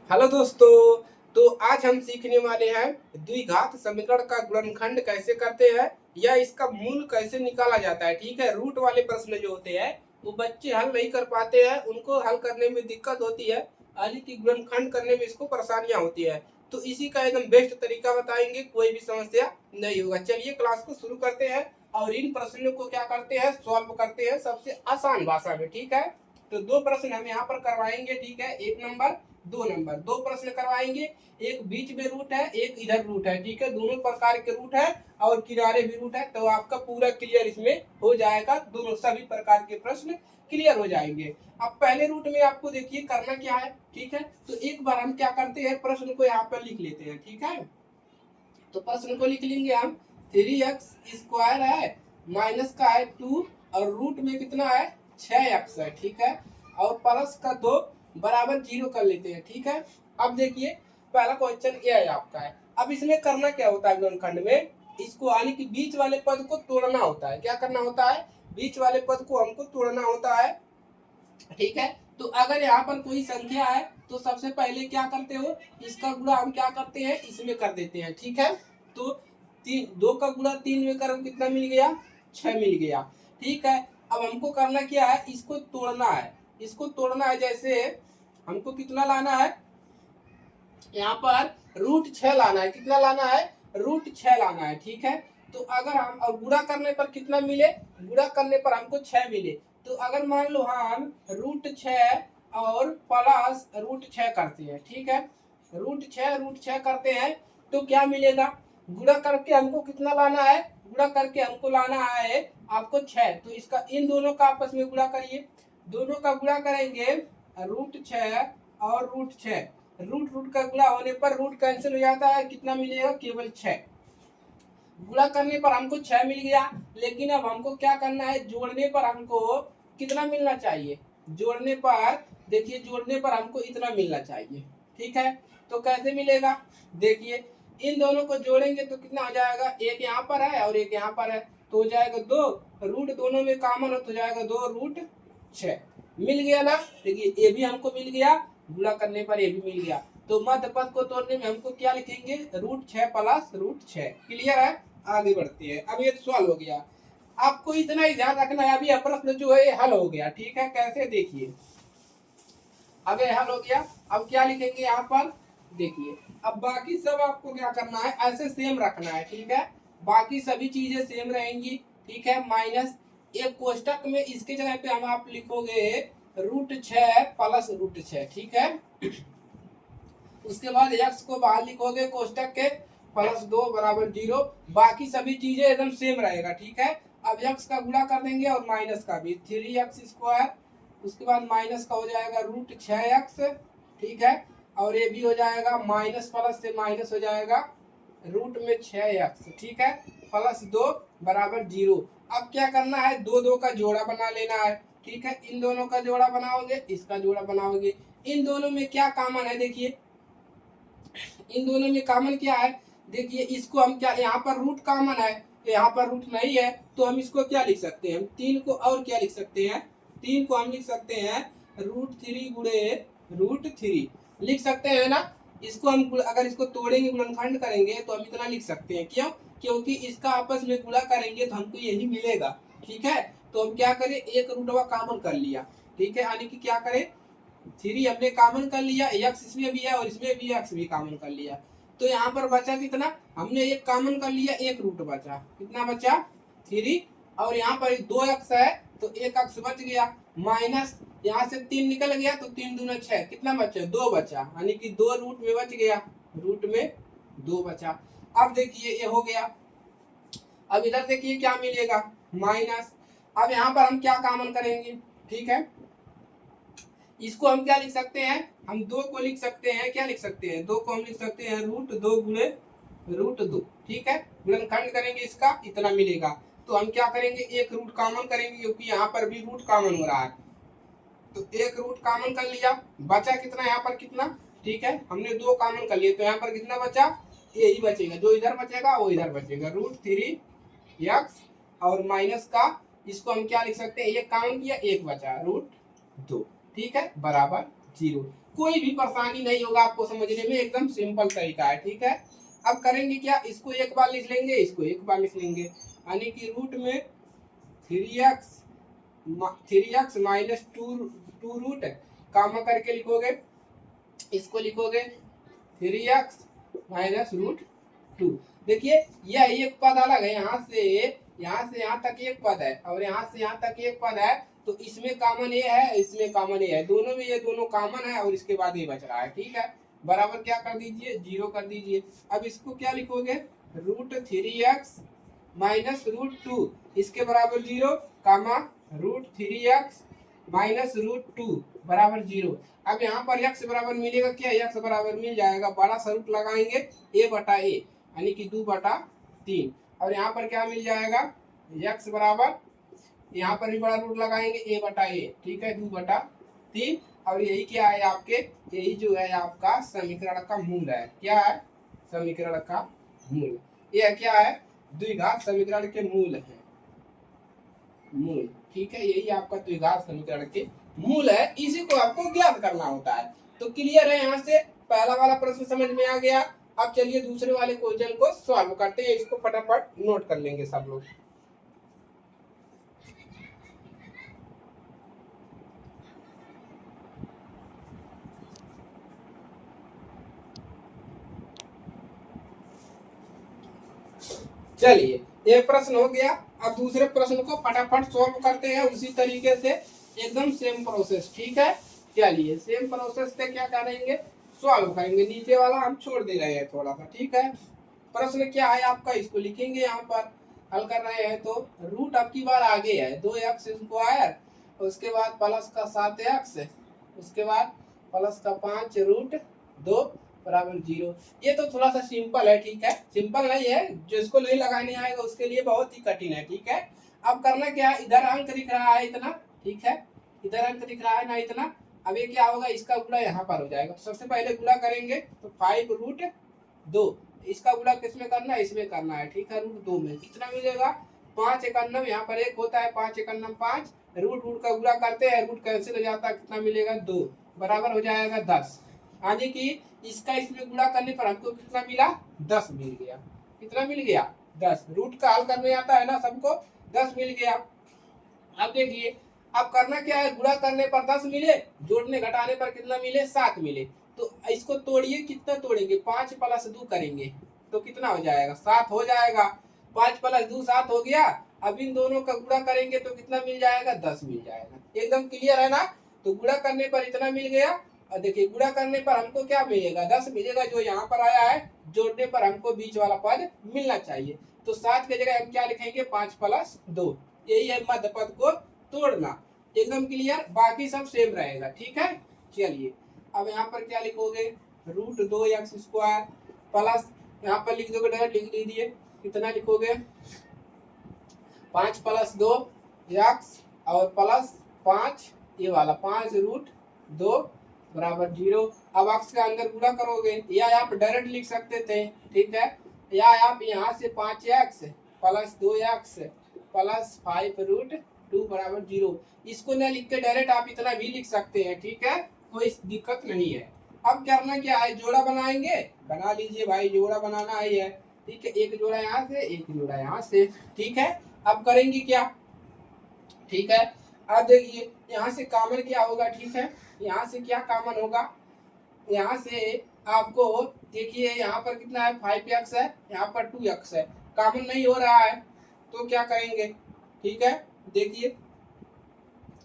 Hello दोस्तों। तो आज हम सीखने वाले हैं द्विघात समीकरण का गुणनखंड कैसे करते हैं या इसका मूल कैसे निकाला जाता है। ठीक है, रूट वाले प्रश्न जो होते हैं वो बच्चे हल नहीं कर पाते हैं, उनको हल करने में दिक्कत होती है, यानी कि गुणनखंड करने में इसको परेशानियां होती है। तो इसी का एकदम बेस्ट तरीका बताएंगे, कोई भी समस्या नहीं होगा। चलिए क्लास को शुरू करते हैं और इन प्रश्नों को क्या करते हैं, सॉल्व करते हैं सबसे आसान भाषा में। ठीक है, तो दो प्रश्न हम यहाँ पर करवाएंगे। ठीक है, 1 नंबर 2 नंबर दो प्रश्न करवाएंगे। एक बीच में रूट है, एक इधर रूट है। ठीक है, दोनों प्रकार के रूट है और किनारे भी रूट है, तो आपका पूरा क्लियर इसमें हो जाएगा। दोनों सभी प्रकार के प्रश्न क्लियर हो जाएंगे। अब पहले रूट में आपको देखिए करना क्या है। ठीक है, तो एक बार हम क्या करते हैं, प्रश्न को यहाँ पर लिख लेते हैं। ठीक है, तो प्रश्न को लिख लेंगे हम। 3x² है, माइनस का है 2 और रूट में कितना है 6x है। ठीक है, और प्लस का 2 बराबर 0 कर लेते हैं। ठीक है, अब देखिए पहला क्वेश्चन ये है आपका है। अब इसमें करना क्या होता है, गुणनखंड में इसको यानी कि बीच वाले पद को तोड़ना होता है। क्या करना होता है, बीच वाले पद को हमको तोड़ना होता है। ठीक है, तो अगर यहाँ पर कोई संख्या है तो सबसे पहले क्या करते हो, इसका गुणा हम क्या करते हैं, इसमें कर देते हैं। ठीक है, तो 2 का गुणा 3 में करो कितना मिल गया, 6 मिल गया। ठीक है, अब हमको करना क्या है, इसको तोड़ना है। इसको तोड़ना है, जैसे हमको कितना लाना है, यहाँ पर √6 लाना है। कितना लाना है, √6 लाना है। ठीक है, तो अगर हम और गुणा करने पर कितना मिले, गुणा करने पर हमको 6 मिले, तो अगर मान लो हम √6 और प्लस √6 करते हैं। ठीक है, √6 करते हैं तो क्या मिलेगा, गुणा करके हमको कितना लाना है, गुणा करके हमको लाना है आपको 6। तो इसका इन दोनों का आपस में गुणा करिए, दोनों का गुणा करेंगे √6 और √6। रूट रूट का गुणा होने पर रूट कैंसिल हो जाता है, कितना मिलेगा, केवल 6। गुणा करने पर हमको 6 मिल गया, लेकिन अब हमको क्या करना है, जोड़ने पर हमको कितना मिलना चाहिए, जोड़ने पर देखिए, जोड़ने पर हमको इतना मिलना चाहिए। ठीक है, तो कैसे मिलेगा, देखिए इन दोनों को जोड़ेंगे तो कितना हो जाएगा, एक यहाँ पर है और एक यहाँ पर है, तो हो जाएगा 2, रूट दोनों में कॉमन हो तो जाएगा 2√6 मिल गया ना। देखिए ये भी हमको मिल गया, गुणा करने पर ये भी मिल गया। तो मध्य पद को तोड़ने में हमको क्या लिखेंगे, √6 प्लस √6। क्लियर है, आगे बढ़ते हैं। अब ये सॉल्व हो गया, आपको इतना ही ध्यान रखना है। अभी प्रश्न जो है हल हो गया। ठीक है, कैसे देखिए, अब ये हल हो गया। अब क्या लिखेंगे यहाँ पर, देखिए अब बाकी सब आपको क्या करना है, ऐसे सेम रखना है। ठीक है, बाकी सभी चीजें सेम रहेंगी। ठीक है, माइनस एक कोष्टक में इसके जगह पे हम आप लिखोगे √6 प्लस √6। ठीक है, उसके बाद x को बाहर लिखोगे कोष्टक के, +2 बराबर 0। बाकी सभी चीजें एकदम सेम रहेगा। ठीक है, अब x का गुणा कर देंगे और माइनस का भी, 3x²। उसके बाद माइनस का हो जाएगा √6x। ठीक है, और ये भी हो जाएगा माइनस, प्लस से माइनस हो जाएगा रूट में 6x। ठीक है, +2 बराबर 0। अब क्या करना है, दो दो का जोड़ा बना लेना है। ठीक है, इन दोनों का जोड़ा बनाओगे, इसका जोड़ा बनाओगे। इन दोनों में क्या कॉमन है, देखिए इन दोनों में कॉमन क्या है, देखिए इसको हम क्या, यहाँ पर रूट कॉमन है, तो यहाँ पर रूट नहीं है, तो हम इसको क्या लिख सकते हैं, 3 को और क्या लिख सकते हैं, 3 को हम लिख सकते हैं √3 गुणे √3 लिख सकते हैं ना। इसको हम अगर इसको तोड़ेंगे, गुणनखंड करेंगे तो हम इतना लिख सकते हैं। क्यों, क्योंकि इसका आपस में गुणा करेंगे तो हमको यही मिलेगा। ठीक है, तो हम क्या करें, एक रूटवा कॉमन कर लिया। ठीक है, यानी कि क्या करें, 3 हमने कॉमन कर लिया, x इसमें भी है और इसमें भी x भी कॉमन कर लिया, तो यहाँ पर बचा कितना, हमने एक कॉमन कर लिया, एक रूट बचा, कितना बचा 3। और यहाँ पर 2x है तो एक x बच गया, माइनस यहाँ से 3 निकल गया तो 3 दूना 6, कितना बचा, 2 बचा, यानी कि 2 रूट में बच गया, रूट में 2 बचा। अब देखिए ये हो गया। अब इधर देखिए क्या मिलेगा, माइनस। अब यहाँ पर हम क्या कॉमन करेंगे, ठीक है, इसको हम क्या लिख सकते हैं, हम 2 को लिख सकते हैं, क्या लिख सकते हैं, 2 को हम लिख सकते हैं √2 गुणे √2। ठीक है, गुणनखंड करेंगे इसका, इतना मिलेगा। तो हम क्या करेंगे, एक रूट कॉमन करेंगे, क्योंकि यहाँ पर भी रूट कॉमन हो रहा है, तो एक रूट कॉमन कर लिया, बचा कितना यहाँ पर, कितना, ठीक है, हमने 2 कॉमन कर लिए, तो यहाँ पर कितना बचा, यही बचेगा, जो इधर बचेगा वो इधर बचेगा, √3x और माइनस का, इसको हम क्या लिख सकते हैं, एक कॉमन किया, एक बचा √2। ठीक है, बराबर जीरो। कोई भी परेशानी नहीं होगा आपको समझने में, एकदम सिंपल तरीका है, ठीक है। अब करेंगे क्या, इसको एक बार लिख लेंगे, इसको एक बार लिख लेंगे, यानी कि रूट में 3x माइनस टू रूट कामा करके लिखोगे, इसको लिखोगे 3x माइनस रूट 2। देखिए यह एक पद अलग है, यहाँ से यहाँ तक एक पद है और यहाँ से यहाँ तक एक पद है, तो इसमें कॉमन ये है, इसमें कॉमन ये है, दोनों में ये दोनों कॉमन है और इसके बाद ये बच रहा है, ठीक है। बराबर क्या कर दीजिए, 0 कर दीजिए। अब इसको क्या लिखोगे, रूट 3x माइनस रूट 2 इसके बराबर 0 कामा रूट 3x माइनस रूट 2 बराबर 0। अब यहाँ पर x बराबर मिलेगा क्या, x बराबर मिल जाएगा, बड़ा सा रूट लगाएंगे a बटा a यानी कि 2 बटा 3, और यहाँ पर क्या मिल जाएगा, x बराबर यहाँ पर भी बड़ा रूट लगाएंगे a बटा a, ठीक है, 2 बटा 3। और यही क्या है आपके, यही जो है आपका समीकरण का मूल है, क्या है, समीकरण का मूल, यह क्या है, द्विघात समीकरण के मूल है, मूल, ठीक है, यही आपका द्विघात समीकरण के मूल है, इसी को आपको ज्ञात करना होता है। तो क्लियर है, यहाँ से पहला वाला प्रश्न समझ में आ गया। अब चलिए दूसरे वाले क्वेश्चन को सॉल्व करते हैं, इसको फटाफट नोट कर लेंगे सब लोग। चलिए एक प्रश्न हो गया, अब दूसरे प्रश्न को फटाफट सॉल्व करते हैं उसी तरीके से, एकदम सेम प्रोसेस, ठीक है। चलिए सेम प्रोसेस से क्या करेंगे, सॉल्व करेंगे, नीचे वाला हम छोड़ दे रहे हैं थोड़ा सा, ठीक है। प्रश्न क्या है आपका, इसको लिखेंगे यहाँ पर, हल कर रहे हैं तो रूट अब की बार आगे है 2x स्क्वायर, उसके बाद प्लस का 7x, उसके बाद प्लस का 5 रूट 2 बराबर 0। ये तो थोड़ा सा सिंपल है, ठीक है, सिंपल नहीं है, जिसको नहीं लगाने आएगा उसके लिए बहुत ही कठिन है, ठीक है। अब करना क्या है, इधर अंक दिख रहा है इतना, ठीक है, इधर अंक दिख रहा है ना इतना, अब ये क्या होगा, इसका गुणा यहाँ पर हो जाएगा। तो सबसे पहले गुणा करेंगे तो 5 रूट 2, इसका गुणा किसमें करना है, इसमें करना है, ठीक है, रूट 2 में कितना मिलेगा, 5 एकन्नम, यहाँ पर 1 होता है, 5 एकन्नम 5, रूट रूट का गुणा करते हैं, रूट कैंसिल हो जाता है, कितना मिलेगा 2 बराबर हो जाएगा 10, यानी कि इसका इसमें गुणा करने पर हमको कितना मिला, 10 मिल गया, कितना मिल गया, 10। रूट का हल करने आता है ना सबको, 10 मिल गया। अब देखिए अब करना क्या है, गुणा करने पर 10 मिले, जोड़ने घटाने पर कितना मिले, 7 मिले, तो इसको तोड़िए, कितना तोड़ेंगे, 5 प्लस 2 करेंगे तो कितना हो जाएगा, 7 हो जाएगा, 5 प्लस 2 7 हो गया। अब इन दोनों का गुणा करेंगे तो कितना मिल जाएगा, 10 मिल जाएगा, एकदम क्लियर है ना। तो गुणा करने पर इतना मिल गया, और देखिए गुणा करने पर हमको क्या मिलेगा, 10 मिलेगा जो यहाँ पर आया है, जोड़ने पर हमको बीच वाला पद मिलना चाहिए, तो 7 की जगह हम क्या लिखेंगे, 5 प्लस 2, यही है मध्य पद को तोड़ना, एकदम क्लियर, बाकी सब सेम रहेगा, ठीक है। चलिए अब यहाँ पर क्या लिखोगे, रूट 2x स्क्वायर प्लस, यहाँ पर लिख दोगे, डायरेक्ट लिख लीजिए, कितना लिखोगे, 5 प्लस 2 x और प्लस 5 ये वाला 5 रूट 2 बराबर 0। अब x का अंदर गुणा करोगे, या आप डायरेक्ट लिख सकते थे, ठीक है, या आप यहाँ से 5x plus 2x plus 5 root 2 बराबर 0, इसको ना लिख के डायरेक्ट आप इतना भी लिख सकते हैं, ठीक है, कोई दिक्कत नहीं है। अब करना क्या है, जोड़ा बनाएंगे, बना लीजिए भाई, जोड़ा बनाना है, ठीक है, एक जोड़ा यहाँ से, एक जोड़ा यहाँ से, ठीक है। अब करेंगे क्या, ठीक है, अब देखिए यहाँ से कॉमन क्या होगा, ठीक है, यहाँ से क्या कॉमन होगा, यहाँ से आपको देखिए यहाँ पर कितना है, 5x है, यहाँ पर 2x है, कॉमन नहीं हो रहा है, तो क्या करेंगे, ठीक है, देखिए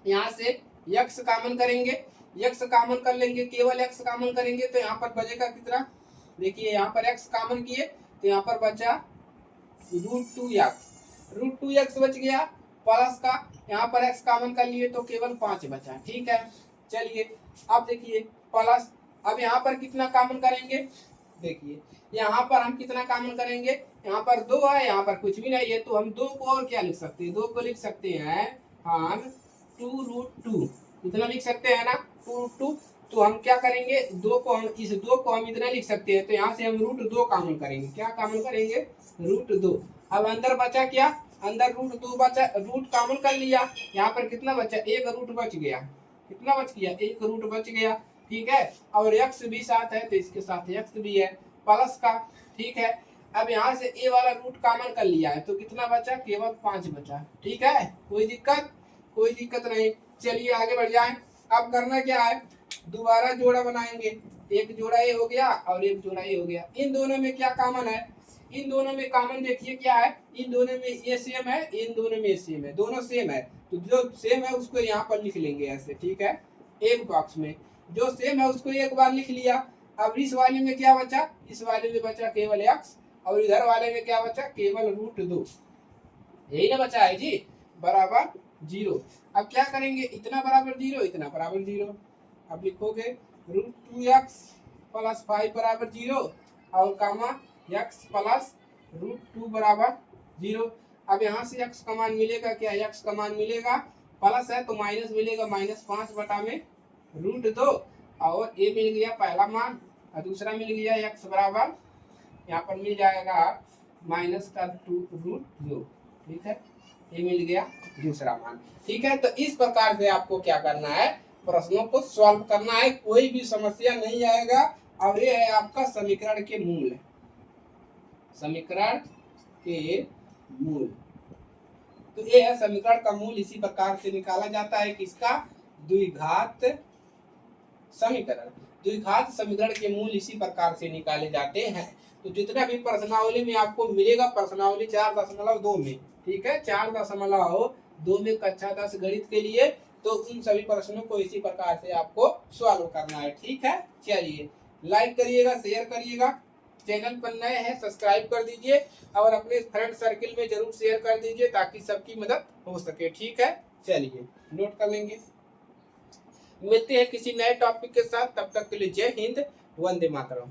यहाँ से x कॉमन करेंगे, x कॉमन कर लेंगे, केवल x कॉमन करेंगे तो यहाँ पर बचेगा कितना, देखिए यहाँ पर x कॉमन किए तो यहाँ पर बचा रूट 2x बच गया, प्लस का यहाँ पर x कॉमन कर लिए तो केवल 5 बचा, ठीक है। चलिए अब देखिए प्लस, अब यहाँ पर कितना कॉमन करेंगे, देखिए यहाँ पर हम कितना कॉमन करेंगे, यहाँ पर 2 है, यहाँ पर कुछ भी नहीं है, तो हम 2 को और क्या लिख सकते हैं, 2 को लिख सकते हैं हम 2 रूट 2, इतना लिख सकते हैं ना, 2 रूट 2, तो हम क्या करेंगे, 2 को हम इस 2 को हम इतना लिख सकते हैं, तो यहाँ से हम रूट 2 कॉमन करेंगे, क्या कॉमन करेंगे, रूट 2। अब अंदर बचा क्या, अंदर रूट 2 बचा, रूट कॉमन कर लिया, यहाँ पर कितना बचा, 1 रूट बच गया, कितना बच गया, 1 रूट बच गया, ठीक है, और x भी साथ है तो इसके साथ x भी है प्लस का, ठीक है। अब यहाँ से a वाला रूट कॉमन कर लिया है तो कितना बचा, केवल 5 बचा, ठीक है। कोई दिक्कत नहीं। चलिए आगे बढ़ जाएं। अब करना क्या है, दोबारा जोड़ा बनाएंगे, एक जोड़ा ये हो गया और एक जोड़ा ये हो गया। इन दोनों में क्या कॉमन है, इन दोनों में कॉमन देखिए क्या है, इन दोनों में ये सेम है, इन दोनों में सेम है, दोनों सेम है तो जो सेम है उसको यहाँ पर लिख लेंगे ऐसे, ठीक है। एक बॉक्स में जो सेम है उसको एक बार लिख लिया। अब इस वाले में क्या बचा, इस वाले में बचा केवल x और इधर वाले में क्या बचा, केवल √2, यही ना बचा है जी, बराबर 0। अब क्या करेंगे, इतना बराबर 0, इतना बराबर 0। अब लिखोगे √2x + 5 बराबर 0 और कामा x + √2 बराबर 0। अब यहाँ से x का मान मिलेगा क्या, x का मान मिलेगा, प्लस है तो माइनस मिलेगा, -5 बटा में √2 और ये मिल गया पहला मान और दूसरा मिल गया x बराबर, यहाँ पर मिल जाएगा -2√2, ठीक है। ये मिल गया दूसरा मान, ठीक है। तो इस प्रकार से आपको क्या करना है, प्रश्नों को सॉल्व करना है, कोई भी समस्या नहीं आएगा। और ये है आपका समीकरण के मूल, समीकरण के मूल। तो ये है समीकरण का मूल, इसी प्रकार से निकाला जाता है किसका, द्विघात समीकरण। द्विघात समीकरण के मूल इसी प्रकार से निकाले जाते हैं। तो जितना भी प्रश्नावली में आपको मिलेगा, प्रश्नावली 4.2 में, ठीक है, 4.2 में कक्षा 10 गणित के लिए, तो उन सभी प्रश्नों को इसी प्रकार से आपको सॉल्व करना है, ठीक है। चलिए लाइक करिएगा, शेयर करिएगा, चैनल पर नए हैं सब्सक्राइब कर दीजिए और अपने फ्रेंड सर्किल में जरूर शेयर कर दीजिए ताकि सबकी मदद हो सके, ठीक है। चलिए नोट कर लेंगे, मिलते हैं किसी नए टॉपिक के साथ, तब तक के लिए जय हिंद, वंदे मातरम।